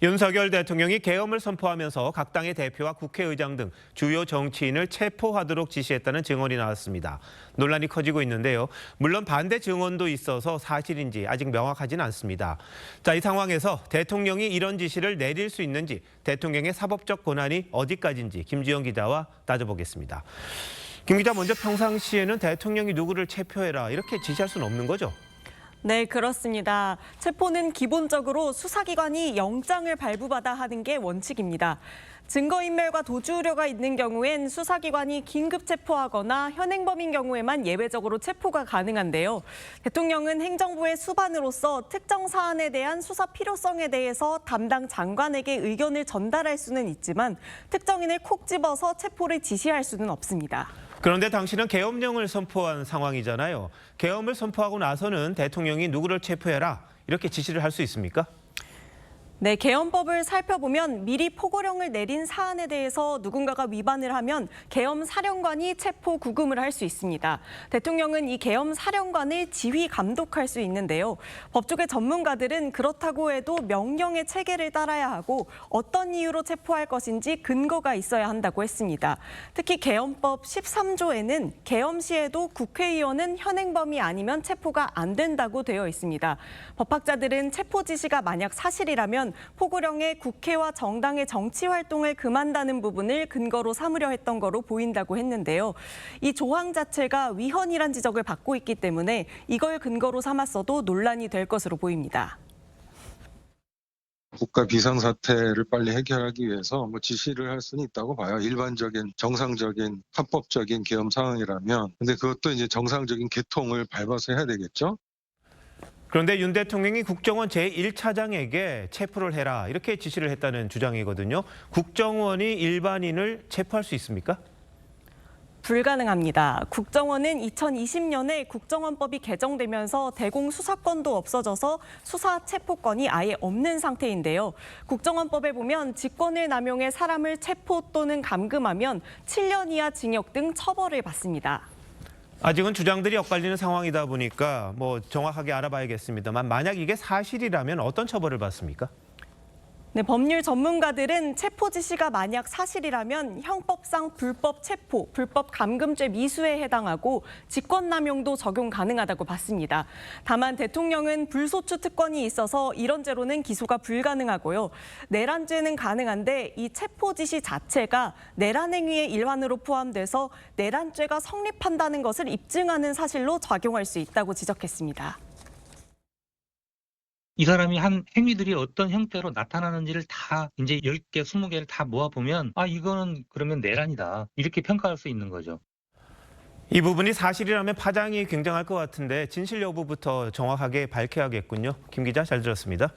윤석열 대통령이 계엄을 선포하면서 각 당의 대표와 국회의장 등 주요 정치인을 체포하도록 지시했다는 증언이 나왔습니다. 논란이 커지고 있는데요. 물론 반대 증언도 있어서 사실인지 아직 명확하지는 않습니다. 자, 이 상황에서 대통령이 이런 지시를 내릴 수 있는지, 대통령의 사법적 권한이 어디까지인지 김지영 기자와 따져보겠습니다. 김 기자, 먼저 평상시에는 대통령이 누구를 체포해라 이렇게 지시할 수는 없는 거죠? 네, 그렇습니다. 체포는 기본적으로 수사기관이 영장을 발부받아 하는 게 원칙입니다. 증거인멸과 도주 우려가 있는 경우엔 수사기관이 긴급 체포하거나 현행범인 경우에만 예외적으로 체포가 가능한데요. 대통령은 행정부의 수반으로서 특정 사안에 대한 수사 필요성에 대해서 담당 장관에게 의견을 전달할 수는 있지만 특정인을 콕 집어서 체포를 지시할 수는 없습니다. 그런데 당신은 계엄령을 선포한 상황이잖아요. 계엄을 선포하고 나서는 대통령이 누구를 체포해라 이렇게 지시를 할 수 있습니까? 네, 계엄법을 살펴보면 미리 포고령을 내린 사안에 대해서 누군가가 위반을 하면 계엄 사령관이 체포 구금을 할 수 있습니다. 대통령은 이 계엄 사령관을 지휘 감독할 수 있는데요. 법조계 전문가들은 그렇다고 해도 명령의 체계를 따라야 하고 어떤 이유로 체포할 것인지 근거가 있어야 한다고 했습니다. 특히 계엄법 13조에는 계엄 시에도 국회의원은 현행범이 아니면 체포가 안 된다고 되어 있습니다. 법학자들은 체포 지시가 만약 사실이라면 포고령에 국회와 정당의 정치 활동을 금한다는 부분을 근거로 삼으려 했던 거로 보인다고 했는데요. 이 조항 자체가 위헌이란 지적을 받고 있기 때문에 이걸 근거로 삼았어도 논란이 될 것으로 보입니다. 국가 비상사태를 빨리 해결하기 위해서 지시를 할 수는 있다고 봐요. 일반적인 정상적인 합법적인 계엄 상황이라면. 근데 그것도 이제 정상적인 계통을 밟아서 해야 되겠죠. 그런데 윤 대통령이 국정원 제1차장에게 체포를 해라 이렇게 지시를 했다는 주장이거든요. 국정원이 일반인을 체포할 수 있습니까? 불가능합니다. 국정원은 2020년에 국정원법이 개정되면서 대공 수사권도 없어져서 수사 체포권이 아예 없는 상태인데요. 국정원법에 보면 직권을 남용해 사람을 체포 또는 감금하면 7년 이하 징역 등 처벌을 받습니다. 아직은 주장들이 엇갈리는 상황이다 보니까 정확하게 알아봐야겠습니다만 만약 이게 사실이라면 어떤 처벌을 받습니까? 네, 법률 전문가들은 체포 지시가 만약 사실이라면 형법상 불법 체포, 불법 감금죄 미수에 해당하고 직권남용도 적용 가능하다고 봤습니다. 다만 대통령은 불소추 특권이 있어서 이런 죄로는 기소가 불가능하고요. 내란죄는 가능한데 이 체포 지시 자체가 내란 행위의 일환으로 포함돼서 내란죄가 성립한다는 것을 입증하는 사실로 작용할 수 있다고 지적했습니다. 이 사람이 한 행위들이 어떤 형태로 나타나는지를 다 이제 10개, 20개를 다 모아보면 이거는 그러면 내란이다. 이렇게 평가할 수 있는 거죠. 이 부분이 사실이라면 파장이 굉장할 것 같은데 진실 여부부터 정확하게 밝혀야겠군요. 김 기자 잘 들었습니다.